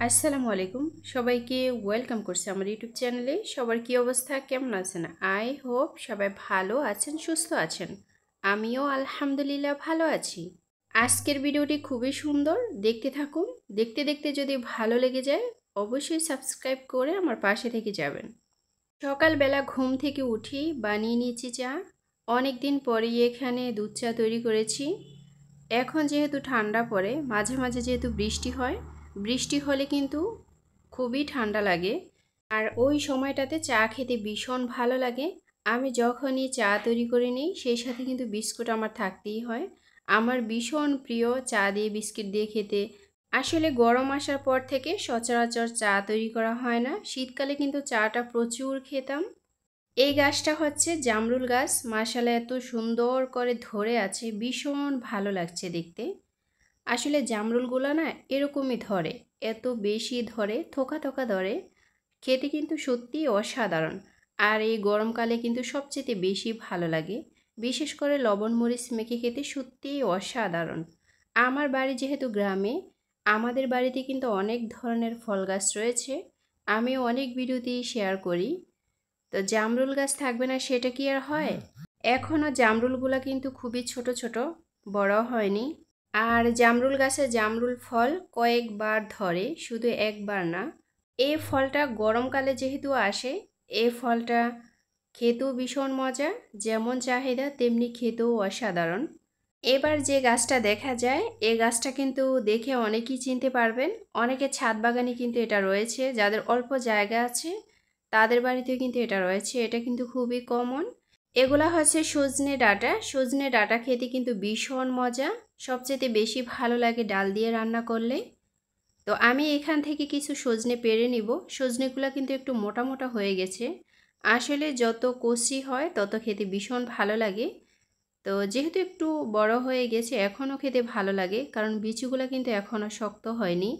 আসসালামু আলাইকুম সবাইকে ওয়েলকাম করছি আমার ইউটিউব চ্যানেলে। সবার কি অবস্থা, কেমন আছেন? আই হোপ সবাই ভালো আছেন, সুস্থ আছেন। আমিও আলহামদুলিল্লাহ ভালো আছি। আজকের ভিডিওটি খুবই সুন্দর, দেখতে থাকুন। দেখতে দেখতে যদি ভালো লেগে যায় অবশ্যই সাবস্ক্রাইব করে আমার পাশে থেকে যাবেন। সকালবেলা ঘুম থেকে উঠি, বানিয়ে নিয়েছি চা। অনেক দিন পরেই এখানে দুধ চা তৈরি করেছি। এখন যেহেতু ঠান্ডা পড়ে, মাঝে মাঝে যেহেতু বৃষ্টি হয়, বৃষ্টি হলে কিন্তু খুবই ঠান্ডা লাগে। আর ওই সময়টাতে চা খেতে ভীষণ ভালো লাগে। আমি যখনই চা তৈরি করে নিই সেই সাথে কিন্তু বিস্কুট আমার থাকতেই হয়। আমার ভীষণ প্রিয় চা দিয়ে বিস্কিট দিয়ে খেতে। আসলে গরম আসার পর থেকে সচরাচর চা তৈরি করা হয় না, শীতকালে কিন্তু চাটা প্রচুর খেতাম। এই গাছটা হচ্ছে জামরুল গাছ, মাশাআল্লাহ এত সুন্দর করে ধরে আছে, ভীষণ ভালো লাগছে দেখতে। আসলে জামরুলগুলো না এরকমই ধরে, এত বেশি ধরে, থোকা থোকা ধরে, খেতে কিন্তু সত্যিই অসাধারণ। আর এই গরমকালে কিন্তু সবচেয়ে বেশি ভালো লাগে, বিশেষ করে লবণ মরিচ মেখে খেতে সত্যিই অসাধারণ। আমার বাড়ি যেহেতু গ্রামে, আমাদের বাড়িতে কিন্তু অনেক ধরনের ফল গাছ রয়েছে। আমি অনেক ভিডিওতেই শেয়ার করি। তো জামরুল গাছ থাকবে না সেটা কি আর হয়? এখনও জামরুলগুলো কিন্তু খুবই ছোট ছোট, বড় হয়নি। আর জামরুল গাছে জামরুল ফল কয়েকবার ধরে, শুধু একবার না। এই ফলটা গরমকালে যেহেতু আসে, এই ফলটা খেতেও ভীষণ মজা, যেমন চাহিদা তেমনি খেতেও অসাধারণ। এবার যে গাছটা দেখা যায়, এই গাছটা কিন্তু দেখে অনেকেই চিনতে পারবেন। অনেকের ছাদ বাগানে কিন্তু এটা রয়েছে, যাদের অল্প জায়গা আছে তাদের বাড়িতেও কিন্তু এটা রয়েছে। এটা কিন্তু খুবই কমন। এগুলা হচ্ছে সজনে ডাঁটা। সজনে ডাঁটা খেতে কিন্তু ভীষণ মজা, সবচেয়ে বেশি ভালো লাগে ডাল দিয়ে রান্না করলে। তো আমি এখান থেকে কিছু সজনে পেড়ে নিব। সজনেগুলো কিন্তু একটু মোটা মোটা হয়ে গেছে। আসলে যত কচি হয় তত খেতে ভীষণ ভালো লাগে। তো যেহেতু একটু বড় হয়ে গেছে, এখনও খেতে ভালো লাগে, কারণ বিচিগুলো কিন্তু এখনও শক্ত হয়নি।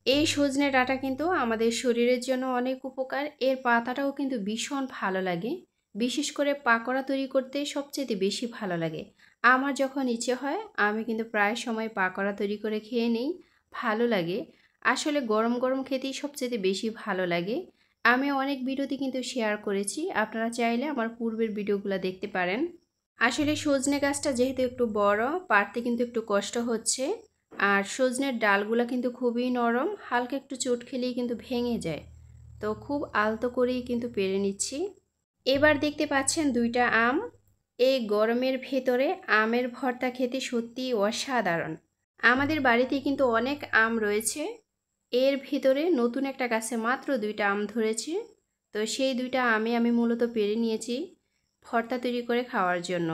এই সজনে ডাঁটা কিন্তু আমাদের শরীরের জন্য অনেক উপকার। এর পাতাটাও কিন্তু ভীষণ ভালো লাগে, বিশেষ করে পাকোড়া তৈরি করতে সবচেয়ে বেশি ভালো লাগে। আমার যখন ইচ্ছে হয় আমি কিন্তু প্রায় সময় পাকোড়া তৈরি করে খেয়ে নিই, ভালো লাগে। আসলে গরম গরম খেতেই সবচেয়ে বেশি ভালো লাগে। আমি অনেক ভিডিওতে কিন্তু শেয়ার করেছি, আপনারা চাইলে আমার পূর্বের ভিডিওগুলো দেখতে পারেন। আসলে সজনে গাছটা যেহেতু একটু বড়, পাড়তে কিন্তু একটু কষ্ট হচ্ছে। আর সজনের ডালগুলো কিন্তু খুবই নরম, হালকা একটু চোট খেলেই কিন্তু ভেঙে যায়। তো খুব আলতো করেই কিন্তু পেরে নিচ্ছি। এবার দেখতে পাচ্ছেন দুইটা আম। এই গরমের ভেতরে আমের ভর্তা খেতে সত্যিই অসাধারণ। আমাদের বাড়িতে কিন্তু অনেক আম রয়েছে, এর ভিতরে নতুন একটা গাছে মাত্র দুইটা আম ধরেছে। তো সেই দুইটা আমি মূলত পেরে নিয়েছি ভর্তা তৈরি করে খাওয়ার জন্য।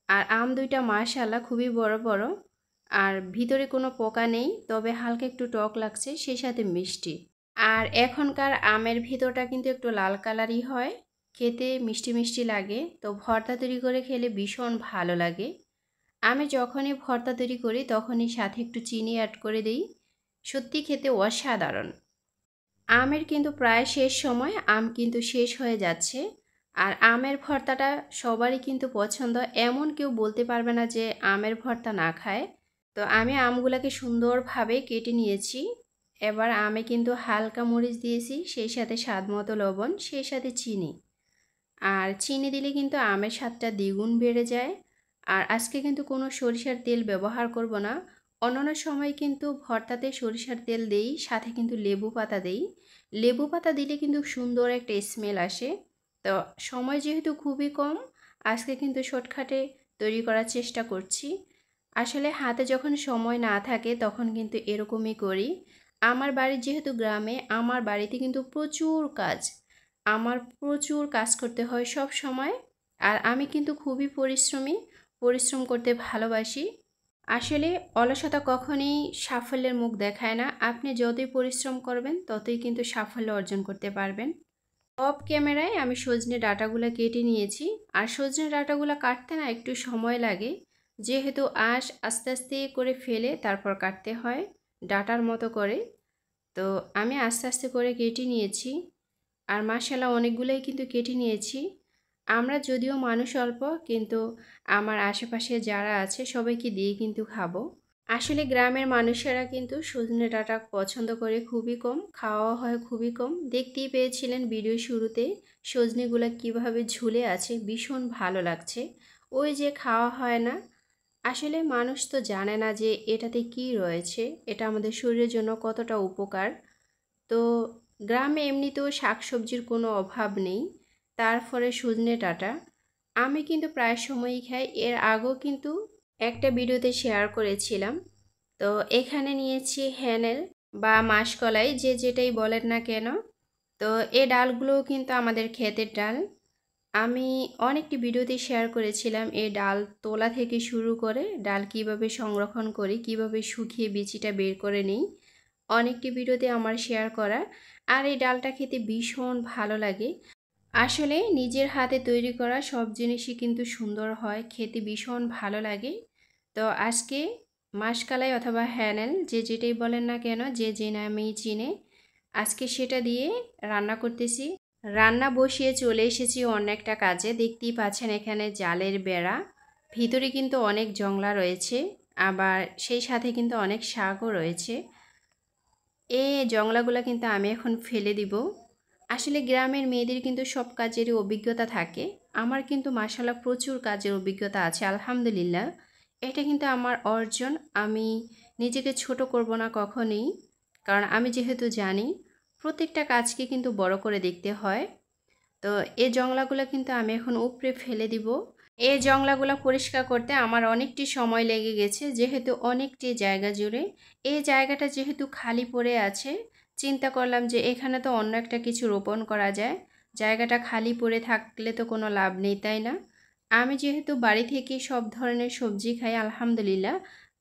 আর আম দুইটা মাশাআল্লাহ খুবই বড় বড়, আর ভিতরে কোনো পোকা নেই, তবে হালকা একটু টক লাগছে, সেই সাথে মিষ্টি। আর এখনকার আমের ভিতরটা কিন্তু একটু লাল কালারই হয়, খেতে মিষ্টি মিষ্টি লাগে। তো ভর্তা তৈরি করে খেলে ভীষণ ভালো লাগে। আমি যখনই ভর্তা তৈরি করি তখনই সাথে একটু চিনি অ্যাড করে দিই, সত্যি খেতে অসাধারণ। আমের কিন্তু প্রায় শেষ সময়, আম কিন্তু শেষ হয়ে যাচ্ছে। আর আমের ভর্তাটা সবারই কিন্তু পছন্দ, এমন কেউ বলতে পারবে না যে আমের ভর্তা না খায়। তো আমি আমগুলোকে সুন্দরভাবে কেটে নিয়েছি। এবার আমে কিন্তু হালকা মরিচ দিয়েছি, সেই সাথে স্বাদ মতো লবণ, সেই সাথে চিনি। আর চিনি দিলে কিন্তু আমের স্বাদটা দ্বিগুণ বেড়ে যায়। আর আজকে কিন্তু কোনো সরিষার তেল ব্যবহার করব না। অন্যান্য সময় কিন্তু ভর্তাতে সরিষার তেল দেই, সাথে কিন্তু লেবু পাতা দেই। লেবু পাতা দিলে কিন্তু সুন্দর একটা স্মেল আসে। তো সময় যেহেতু খুবই কম, আজকে কিন্তু শর্টকাটে তৈরি করার চেষ্টা করছি। আসলে হাতে যখন সময় না থাকে তখন কিন্তু এরকমই করি। আমার বাড়ি যেহেতু গ্রামে, আমার বাড়িতে কিন্তু প্রচুর কাজ, আমার প্রচুর কাজ করতে হয় সব সময়। আর আমি কিন্তু খুবই পরিশ্রমী, পরিশ্রম করতে ভালোবাসি। আসলে অলসতা কখনোই সাফল্যের মুখ দেখায় না, আপনি যতই পরিশ্রম করবেন ততই কিন্তু সাফল্য অর্জন করতে পারবেন। অফ ক্যামেরায় আমি সজনে ডাঁটাগুলো কেটে নিয়েছি। আর সজনে ডাঁটাগুলো কাটতে না একটু সময় লাগে, যেহেতু আঁশ আস্তে আস্তে করে ফেলে তারপর কাটতে হয় ডাঁটার মতো করে। তো আমি আস্তে আস্তে করে কেটে নিয়েছি। আর মাশাআল্লাহ অনেকগুলোই কিন্তু কেটে নিয়েছি। আমরা যদিও মানুষ অল্প, কিন্তু আমার আশেপাশে যারা আছে সবাইকে দিয়ে কিন্তু খাবো। আসলে গ্রামের মানুষেরা কিন্তু সজনে ডাঁটা পছন্দ করে খুবই কম, খাওয়া হয় খুবই কম। দেখতেই পেয়েছিলেন ভিডিও শুরুতে সজনেগুলো কিভাবে ঝুলে আছে, ভীষণ ভালো লাগছে। ওই যে খাওয়া হয় না, আসলে মানুষ তো জানে না যে এটাতে কি রয়েছে, এটা আমাদের শরীরের জন্য কতটা উপকার। তো গ্রামে এমনিতেও শাকসবজির কোনো অভাব নেই, তারপরে সজনে ডাঁটা আমি কিন্তু প্রায় সময়ই খাই। এর আগেও কিন্তু একটা ভিডিওতে শেয়ার করেছিলাম। তো এখানে নিয়েছি হ্যানেল বা মাসকলাই, যে যেটাই বলেন না কেন। তো এই ডালগুলোও কিন্তু আমাদের ক্ষেতের ডাল। আমি অনেকটি ভিডিওতে শেয়ার করেছিলাম এই ডাল তোলা থেকে শুরু করে ডাল কিভাবে সংরক্ষণ করি, কিভাবে শুকিয়ে বিচিটা বের করে নিই, অনেকটি ভিডিওতে আমার শেয়ার করা। আর এই ডালটা খেতে ভীষণ ভালো লাগে। আসলে নিজের হাতে তৈরি করা সব জিনিসই কিন্তু সুন্দর হয়, খেতে ভীষণ ভালো লাগে। তো আজকে মাসকালাই অথবা হ্যানেল, যে যেটাই বলেন না কেন, যে যে নামেই চিনে, আজকে সেটা দিয়ে রান্না করতেছি। রান্না বসিয়ে চলে এসেছি অন্য একটা কাজে। দেখতেই পাচ্ছেন এখানে জালের বেড়া, ভিতরে কিন্তু অনেক জংলা রয়েছে, আবার সেই সাথে কিন্তু অনেক শাকও রয়েছে। এই জংলাগুলো কিন্তু আমি এখন ফেলে দিব। আসলে গ্রামের মেয়েদের কিন্তু সব কাজেরই অভিজ্ঞতা থাকে। আমার কিন্তু মাশাআল্লাহ প্রচুর কাজের অভিজ্ঞতা আছে, আলহামদুলিল্লাহ। এটা কিন্তু আমার অর্জন, আমি নিজেকে ছোট করব না কখনোই। কারণ আমি যেহেতু জানি প্রত্যেকটা কাজকে কিন্তু বড় করে দেখতে হয়। তো এই জংলাগুলো কিন্তু আমি এখন উপড়ে ফেলে দিব। এই জংলাগুলো পরিষ্কার করতে আমার অনেকটি সময় লেগে গেছে, যেহেতু অনেকটি জায়গা জুড়ে। এই জায়গাটা যেহেতু খালি পড়ে আছে, চিন্তা করলাম যে এখানে তো অন্য একটা কিছু রোপণ করা যায়। জায়গাটা খালি পড়ে থাকলে তো কোনো লাভ নেই, তাই না? আমি যেহেতু বাড়ি থেকে সব ধরনের সবজি খাই, আলহামদুলিল্লাহ,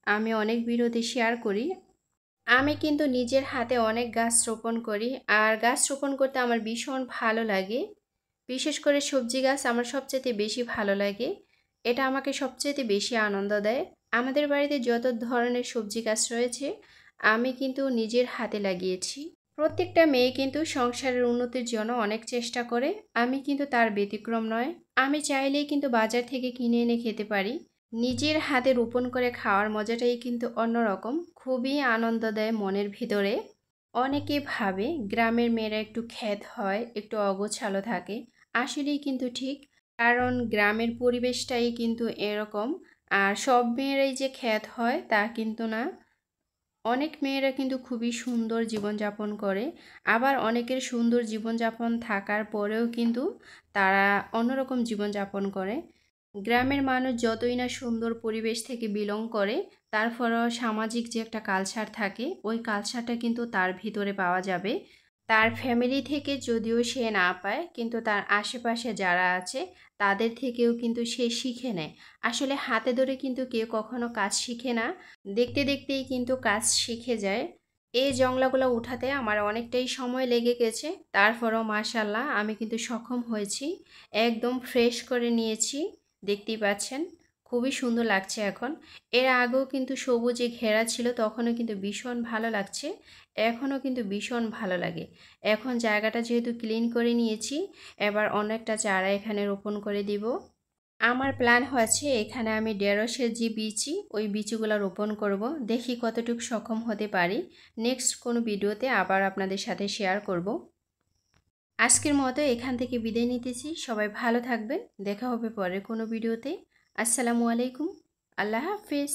আমি অনেক ভিডিওতে শেয়ার করি। আমি কিন্তু নিজের হাতে অনেক গাছ রোপণ করি, আর গাছ রোপণ করতে আমার ভীষণ ভালো লাগে। বিশেষ করে সবজি গাছ আমার সবচেয়ে বেশি ভালো লাগে। এটা আমাকে সবচেয়ে বেশি আনন্দ দেয়। আমাদের বাড়িতে যত ধরনের সবজি গাছ রয়েছে আমি কিন্তু নিজের হাতে লাগিয়েছি। প্রত্যেকটা মেয়ে কিন্তু সংসারের উন্নতির জন্য অনেক চেষ্টা করে, আমি কিন্তু তার ব্যতিক্রম নয়। আমি চাইলেই কিন্তু বাজার থেকে কিনে এনে খেতে পারি। নিজের হাতে রোপণ করে খাওয়ার মজাটাই কিন্তু অন্যরকম, খুবই আনন্দ দেয় মনের ভিতরে। অনেকে ভাবে গ্রামের মেয়েরা একটু খ্যাত হয়, একটু অগোছালো থাকে। আসলেই কিন্তু ঠিক, কারণ গ্রামের পরিবেশটাই কিন্তু এরকম। আর সব মেয়েরাই যে খ্যাত হয় তা কিন্তু না। অনেক মেয়েরা কিন্তু খুবই সুন্দর জীবনযাপন করে, আবার অনেকের সুন্দর জীবনযাপন থাকার পরেও কিন্তু তারা অন্যরকম জীবনযাপন করে। গ্রামের মানুষ যতই না সুন্দর পরিবেশ থেকে বিলং করে, তারপরেও সামাজিক যে একটা কালচার থাকে, ওই কালচারটা কিন্তু তার ভিতরে পাওয়া যাবে। তার ফ্যামিলি থেকে যদিও সে না পায়, কিন্তু তার আশেপাশে যারা আছে তাদের থেকেও কিন্তু সে শিখে নেয়। আসলে হাতে ধরে কিন্তু কেউ কখনো কাজ শিখে না, দেখতে দেখতেই কিন্তু কাজ শিখে যায়। এই জংলাগুলো উঠাতে আমার অনেকটাই সময় লেগে গেছে, তারপরও মাশাল্লাহ আমি কিন্তু সক্ষম হয়েছি। একদম ফ্রেশ করে নিয়েছি, দেখতেই পাচ্ছেন খুবই সুন্দর লাগছে এখন। এর আগেও কিন্তু সবুজে ঘেরা ছিল, তখনও কিন্তু ভীষণ ভালো লাগছে, এখনও কিন্তু ভীষণ ভালো লাগে। এখন জায়গাটা যেহেতু ক্লিন করে নিয়েছি, এবার অনেকটা চারা এখানে রোপণ করে দিব। আমার প্ল্যান হয়েছে এখানে আমি ঢেঁড়সের যে বিচি, ওই বিচিগুলো রোপণ করব। দেখি কতটুকু সক্ষম হতে পারি। নেক্সট কোনো ভিডিওতে আবার আপনাদের সাথে শেয়ার করব। আজকের মতো এখান থেকে বিদায় নিতেছি। সবাই ভালো থাকবেন, দেখা হবে পরের কোনো ভিডিওতে। আসসালামু আলাইকুম, আল্লাহ হাফিজ।